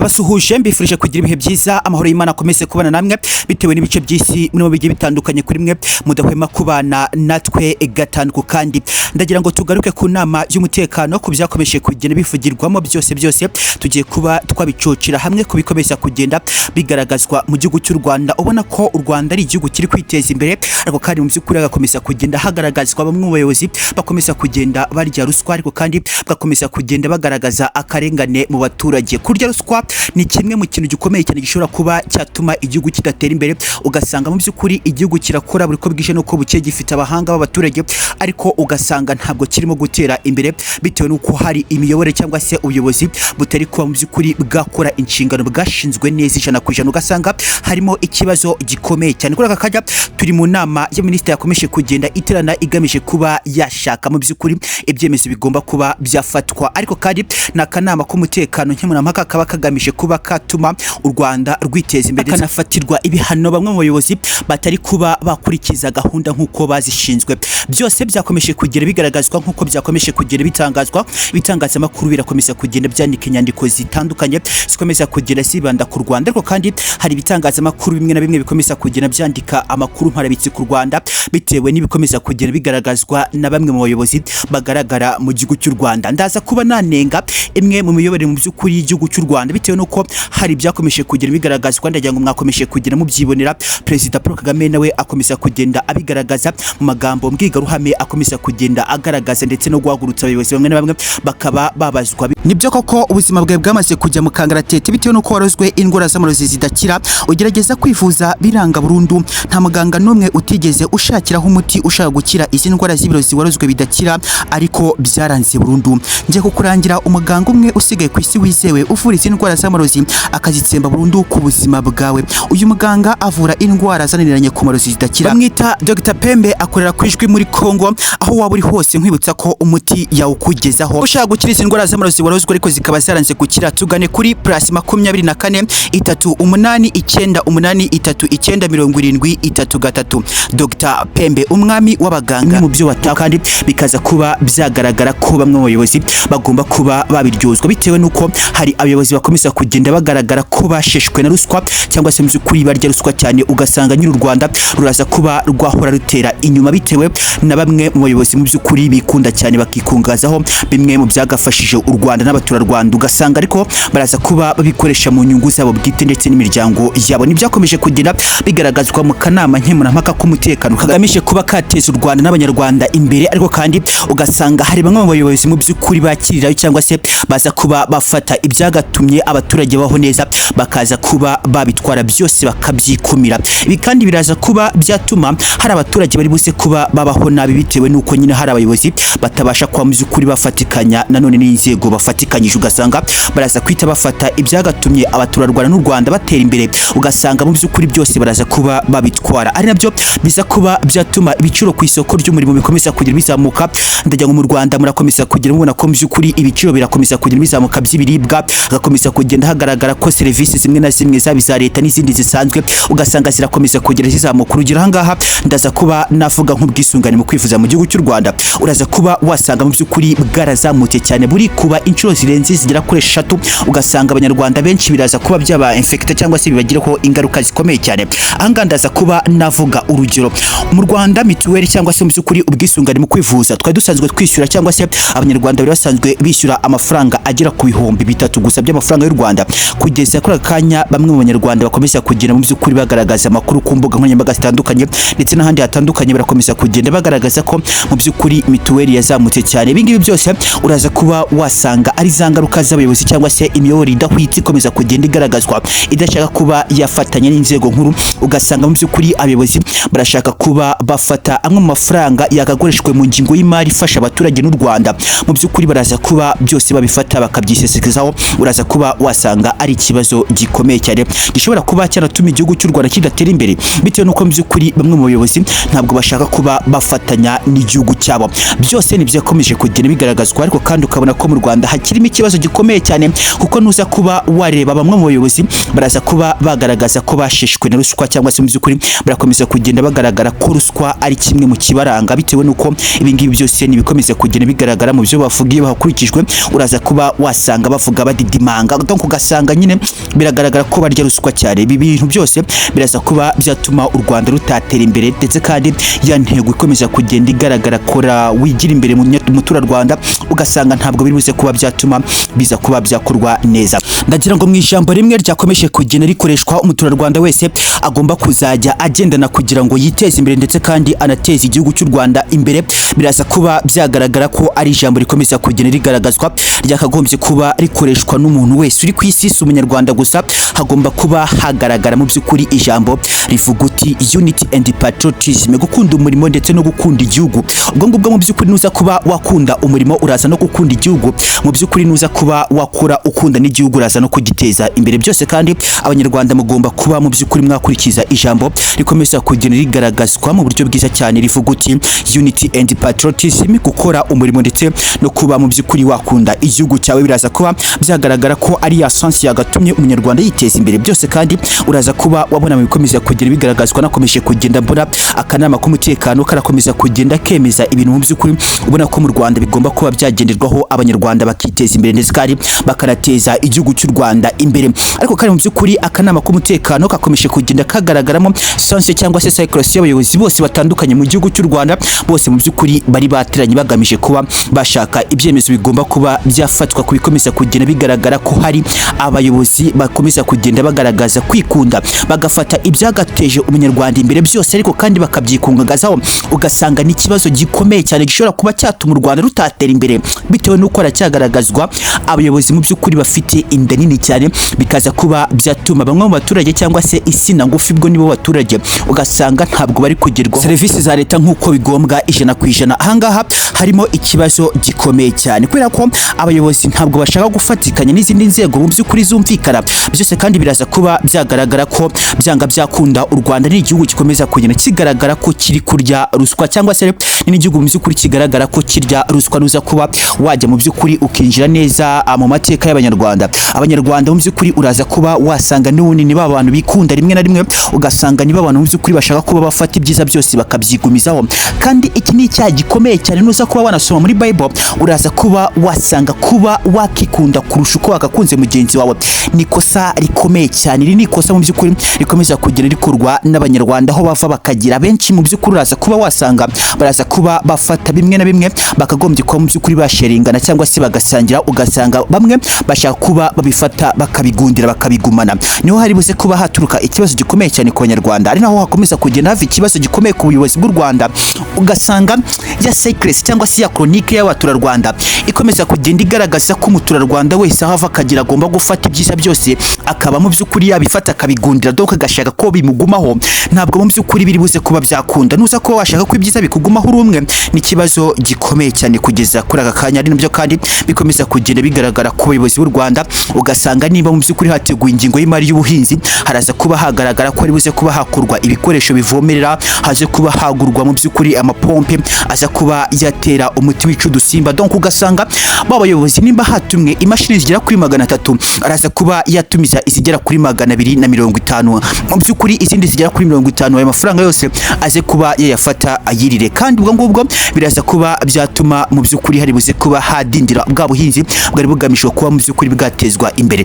ndabasuhuje mbifurije kugira ibihe byiza amahoro y'Imana akomeze kubana namwe bitewe n'ibice by'isi muri mu bigiye bitandukanye kuri mwe mudahwema kubana natwe gatanu kandi ndagira ngo tugaruke ku nama y'umutekano ku byakomeje kugenda bivugirwamo byose tugiye kuba twabicocira hamwe kubikomeza kugenda bigaragazwa mu gihugu cy'u Rwanda. Ubona ko u Rwanda ari igihugu kiri kwiteza imbere ariko kandi mu by'ukuri agakomeza kugenda hagaragazwa bamwe mu bayobozi bakomeza kugenda barya ruswa ariko kandi bakomeza kugenda bagaragaza akarengane mu baturage. Kurya ruswa ni kimwe mu kintu gikomeye cyane gishobora kuba cyatuma igihugu kidatera imbere, ugasanga mu by'ukuri igihugu kirakora buri ko bwije no ko buke gifite abahanga b'abaturage ariko ugasanga ntabwo kirimo gutera imbere bitewe nuko hari imiyobore cyangwa se ubuyobozi butari kuba mu by'ukuri bwakora inshingano bwashinzwe neza ijana ku ijana, ugasanga harimo ikibazo gikomeye cyane. Kuri aka kajya turi mu nama ya minisitiri yakomeje kugenda iterana igamije kuba yashaka mu by'ukuri ibyemezo bigomba kuba byafatwa, ariko kandi n'akanama k'umutekano nkemurampaka kaba kagamije kuba katuma u Rwanda rwiteza imbere kanafatirwa ibihano bamwe mu bayobozi batari kuba bakurikiza gahunda nk'uko bazishinzwe. Byose byakomeje kugera bigaragazwa nk'uko byakomeje kugera bitangazwa, ibitangazamakuru birakomeza kugenda byandika inyandiko zitandukanye zikomeza kugenda zibanda ku Rwanda, ariko kandi hari ibitangazamakuru bimwe na bimwe bikomeza kugenda byandika amakuru mparabitsi ku Rwanda bitewe n'ibikomeza kugera bigaragazwa na bamwe mu bayobozi bagaragara mu gihugu cy'u Rwanda. Ndaza kuba nanenga imwe mu miyoborere mu by'ukuri y'igihugu cy'u Rwanda bitewe nuko hari byakomeje kugera bigaragazwa, ndagira ngo mwakomeje kugera mu byibonera. Perezida Paul Kagame nawe akomeza kugenda abigaragaza mu magambo mbwigaruhame, akomeza kugenda agaragaza ndetse no guhagurutsa abayobozi bamwe na bamwe bakaba babazwa. Nibyo koko ubuzima bwawe bwamaze kujya mu kangaratete bitewe nuko warozwe indwara z'amarozi zidakira, ugerageza kwivuza biranga burundu, nta muganga n'umwe utigeze ushakiraho umuti ushaka gukira izi ndwara z'ibirozi warozwe bidakira ariko byaranze burundu. Nje kukurangira umuganga umwe usigaye ku isi wizewe uvura izi ndwara z'amarozi akazitsemba burundu ku buzima bwawe. Uyu muganga avura indwara zananiranye ku marozi zidakira, bamwita Dr Pembe, akorera ku ijwi muri Kongo. Aho waba uri hose nkwibutsa ko umuti yawukugezaho. Ushaka gukira izi ndwara z'amarozi warozwe ariko zikaba zaranze gukira, tugane kuri +24 388983 Dr Pembe, umwami w'abaganga mu byo wataho, kandi bikaza kuba byagaragara ko bamwe mu bayobozi bagomba kuba babiryozwa bitewe nuko hari abayobozi bakomeza kugenda bagaragara ko basheshwe na ruswa cyangwa se mu by'ukuri barya ruswa cyane, ugasanga nyiri u Rwanda ruraza kuba rwahora rutera inyuma bitewe na bamwe mu bayobozi mu by'ukuri bikunda cyane bakikungazaho bimwe mu byagafashije u Rwanda n'abaturarwanda, ugasanga ariko baraza kuba babikoresha mu nyungu zabo bwite ndetse n'imiryango yabo. Nibyakomeje kugenda bigaragazwa mu kanama nkemurampaka k'umutekano kagamije kuba kateza u Rwanda n'abanyarwanda imbere, ariko kandi ugasanga hari bamwe mu bayobozi mu by'ukuri bakirirayo cyangwa se baza kuba bafata ibyagatumye abaturage baho neza bakaza kuba babitwara byose bakabyikumira. Ibi kandi biraza kuba byatuma hari abaturage bari buze kuba babaho nabi bitewe nuko nyine hari abayobozi batabasha kwa mu by'ukuri bafatikanya nanone n'inzego bafatikanyije, ugasanga baraza kwita bafata ibyagatumye abaturarwanda n'u Rwanda batera imbere, ugasanga mu by'ukuri byose baraza kuba babitwara, ari nabyo biza kuba byatuma ibiciro ku isoko ry'umurimo bikomeza kugira bizamuka. Ndagira ngo mu Rwanda murakomeza kugira mubona ko mu by'ukuri ibiciro birakomeza kugira bizamuka by'ibiribwa, agakomeza kugenda hagaragara ko serivisi zimwe na zimwe za leta n'izindi zisanzwe ugasanga zirakomeza kugira zizamuka. Urugero ahangaha ndaza kuba navuga nk'ubwisungane mu kwivuza mu gihugu cy'u Rwanda, uraza kuba wasanga mu by'ukuri bwarazamutse cyane buri kuba inshuro zirenze zigera kuri 3, ugasanga abanyarwanda benshi biraza kuba byaba infected cyangwa se bibagiraho ingaruka zikomeye cyane. Ahangaha ndaza kuba navuga urugero mu Rwanda mituweli cyangwa se mu by'ukuri ubwisungane mu kwivuza twari dusanzwe twishyura cyangwa se abanyarwanda bari basanzwe bishyura amafaranga agera ku bihumbi 3 gusa by'amafaranga y'u Rwanda. Kugeza kuri akanya bamwe mu banyarwanda bakomeza kugenda mu by'ukuri bagaragaza amakuru ku mbuga nkoranyambaga zitandukanye ndetse n'ahandi hatandukanye barakomeza kugenda bagaragaza ko mu by'ukuri mituweli yazamutse cyane. Ibi ngibi byose uraza kuba wasanga ari za ngaruka z'abayobozi cyangwa se imiyoborere idahwitse ikomeza kugenda igaragazwa idashaka kuba yafatanya n'inzego nkuru, ugasanga mu by'ukuri abayobozi barashaka kuba bafata amwe mu mafaranga yakakoreshwe mu ngingo y'imari ifasha abaturage n'u Rwanda, mu by'ukuri baraza kuba byose babifata bakabyisesekezaho, uraza kuba wasanga ari ikibazo gikomeye cyane gishobora kuba cyanatuma igihugu cy'u Rwanda kidatera imbere bitewe nuko mu by'ukuri bamwe mu bayobozi ntabwo bashaka kuba bafatanya n'igihugu cyabo. Byose ni byakomeje kugenda bigaragazwa, ariko kandi ukabona ko mu Rwanda hakirimo ikibazo gikomeye cyane kuko nuza kuba wareba bamwe mu bayobozi baraza kuba bagaragaza ko basheshwe na ruswa cyangwa se mu by'ukuri barakomeza kugenda bagaragara ko ruswa ari kimwe mu kibaranga bitewe nuko ibi ngibi byose ni bikomeza kugenda bigaragara mu byo bavugiye bakurikijwe. Uraza kuba wasanga bavuga badidimanga donc ugasanga nyine biragaragara ko barya ruswa cyane. Ibi bintu byose biraza kuba byatuma u Rwanda rutatera imbere, ndetse kandi ya ntego ikomeza kugenda igaragara kora wigira imbere mu mutura Rwanda, ugasanga ntabwo biruze kuba byatuma biza kuba byakorwa neza. Ndagira ngo mu ijambo rimwe ryakomeje kugenda rikoreshwa, umutura Rwanda wese agomba kuzajya agendana kugira ngo yiteze imbere ndetse kandi anateze igihugu cy'u Rwanda imbere. Biraza kuba byagaragara ko ari ijambo rikomeza kugenda rigaragazwa, ryakagombye kuba rikoreshwa n'umuntu wese uri ku isi, si umunyarwanda gusa. Hagomba kuba hagaragara mu by'ukuri ijambo rivuga uti unity and patriotism, gukunda umurimo ndetse no gukunda igihugu. Ubwo ngubwo mu by'ukuri nuza kuba wakunda umurimo uraza no gukunda igihugu, mu by'ukuri nuza kuba wakora ukunda n'igihugu uraza no kugiteza imbere. Byose kandi abanyarwanda mugomba kuba mu by'ukuri mwakurikiza ijambo rikomeza kugenda rigaragazwa mu buryo bwiza cyane rivuga uti unity and patriotism, gukora umurimo ndetse no kuba mu by'ukuri wakunda igihugu cyawe. Biraza kuba byagaragara ko ari ya sansi yagatumye umunyarwanda yiteza imbere. Byose kandi uraza kuba wabona mu bikomeza kugenda bigaragazwa, nakomeje kugenda mbona akanama k'umutekano karakomeza kugenda kemeza ibintu mu by'ukuri ubona ko mu Rwanda bigomba kuba byagenderwaho, abanyarwanda bakiteza imbere ndetse kandi bakanateza igihugu cy'u Rwanda imbere. Ariko kandi mu by'ukuri akanama k'umutekano kakomeje kugenda kagaragaramo sanse cyangwa se cycles y'abayobozi bose batandukanye mu gihugu cy'u Rwanda, bose mu by'ukuri bari bateranye bagamije kuba bashaka ibyemezo bigomba kuba byafatwa ku bikomeza kugenda bigaragara ko hari abayobozi bakomeza kugenda bagaragaza kwikunda, bagafata ibyagateje umunyarwanda imbere byose, ariko kandi bakabyikungagazaho. Ugasanga ni ikibazo gikomeye cyane gishobora kuba cyatuma u Rwanda rutatera imbere, bitewe n'uko aracyagagaragazwa abayobozi mu by'ukuri bafite inda nini cyane, bikaza kuba byatuma bamwe mu baturage cyangwa se isina ngufi bwo nibo baturage ugasanga ntabwo bari kugerwaho serivisi za leta nk'uko bigombwa 100%. Ahangaha harimo ikibazo gikomeye cyane kubera ko abayobozi ntabwo bashaka gufatikanya n'izindi nzego mu by'ukuri zumvikana. Byose kandi biraza kuba byagaragara ko byanga byakunda u Rwanda ni igihugu gikomeza kugenda kigaragara ko kiri kurya ruswa, cyangwa se n'igihugu mu by'ukuri kigaragara ko kirya ruswa. Nuza kuba wajya mu by'ukuri ukinjira neza mu mateka y'abanyarwanda, abanyarwanda mu by'ukuri uraza kuba wasanga n'ubundi ni abantu bikunda rimwe na rimwe, ugasanga ni abantu mu by'ukuri bashaka kuba bafata ibyiza byose bakabyigumizaho. Kandi iki ni icyaha gikomeye cyane. Nuza kuba wanasoma muri Bible uraza kuba wasanga kuba wakikunda kurusha uko wakakunze mugenzi wawe ni kosa rikomeye cyane. Iri ni kosa mu by'ukuri rikomeza kugera rikorwa n'abanyarwanda aho bava bakagira. Benshi mu by'ukuri uraza kuba wasanga baraza kuba bafata bimwe na bimwe bakagombye kuba mu by'ukuri basheringana cyangwa se bagasangira, ugasanga bamwe bashaka kuba babifata bakabigundira bakabigumana. Niho hari buze kuba haturuka ikibazo gikomeye cyane ku banyarwanda, ari naho hakomeza kugenda hava ikibazo gikomeye ku buyobozi bw'u Rwanda. Ugasanga ya cycles cyangwa se ya chronique y'abatura Rwanda ikomeza kugenda igaragaza ko umutura Rwanda wese aho ava akagira agomba gufata ibyiza byose akaba mu by'ukuri yabifata akabigundira, donc agashaka ko bimugumaho. Ntabwo mu by'ukuri biri buze kuba byakunda. Nuza ko washaka ko ibyiza bikugumaho uri umwe, ni ikibazo gikomeye cyane kugeza kuri aka kanya. Ari nabyo kandi bikomeza kugenda bigaragara ku bayobozi b'u Rwanda. Ugasanga niba mu by'ukuri hateguye ingingo y'imari y'ubuhinzi, haraza kuba hagaragara ko ari buze kuba hakurwa ibikoresho bivomerera, haje kuba hagurwa mu by'ukuri amapompe aza kuba yatera umuti wica udusimba. Donc ugasanga babayobozi nimba hatumwe imashini zigera kuri 300, araza kuba yatumiza izigera kuri 250, mu by'ukuri izindi zigera kuri 50. Ayo mafaranga yose aze kuba yayafata ayirire, kandi ubwo ngubwo biraza kuba byatuma mu by'ukuri hari buze kuba hadindira bwa buhinzi bwari bugamishwe kuba mu by'ukuri bwatezwa imbere.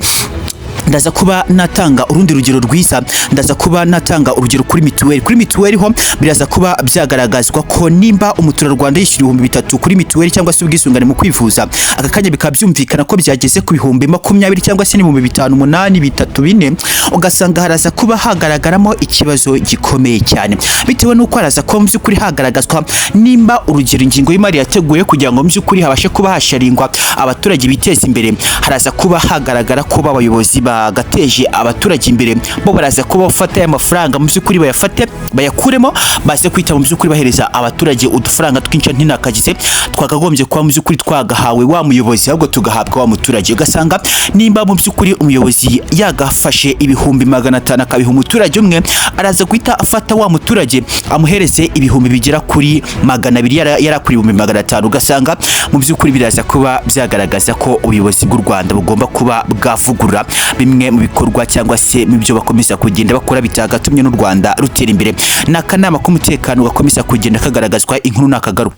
Ndaza kuba natanga urundi rugero rwiza, ndaza kuba natanga urugero kuri mituweli. Kuri mituweli ho biraza kuba byagaragazwa ko nimba umutura Rwanda yishyura 3,000 kuri mituweli cyangwa se ubwisungane mu kwivuza, aka kanya bikabyumvikana ko byageze ku 20,000 cyangwa se 5,834, ugasanga haraza kuba hagaragaramo ikibazo gikomeye cyane, bitewe n'uko haraza kuba mu by'ukuri hagaragazwa nimba urugero ingingo y'imari yateguye kugira ngo mu by'ukuri habashe kuba hasharingwa abaturage biteza imbere. Haraza kuba hagaragara ko babayobozi bagateje abaturage imbere bo baraza kuba bafata aya mafaranga mu by'ukuri bayafate bayakuremo, baze kwita mu by'ukuri bahereza abaturage udufaranga twinshi ntinakagize twakagombye kuba mu by'ukuri twagahawe wa muyobozi, ahubwo tugahabwa wa muturage. Ugasanga nimba mu by'ukuri umuyobozi yagafashe 500 akabiha umuturage umwe, araza guhita afata wa muturage amuhereze 1000 bigera kuri 200 yara kuri 500. Ugasanga mu by'ukuri biraza kuba byagaragaza ko ubuyobozi bw'u Rwanda bugomba kuba bwavugurura bimwe mu bikorwa cyangwa se mu byo bakomeza kugenda bakora bitagatumye n'u Rwanda rutera imbere. N'akanama k'umutekano gakomeza kugenda kagaragazwa inkuru n'akagaruka.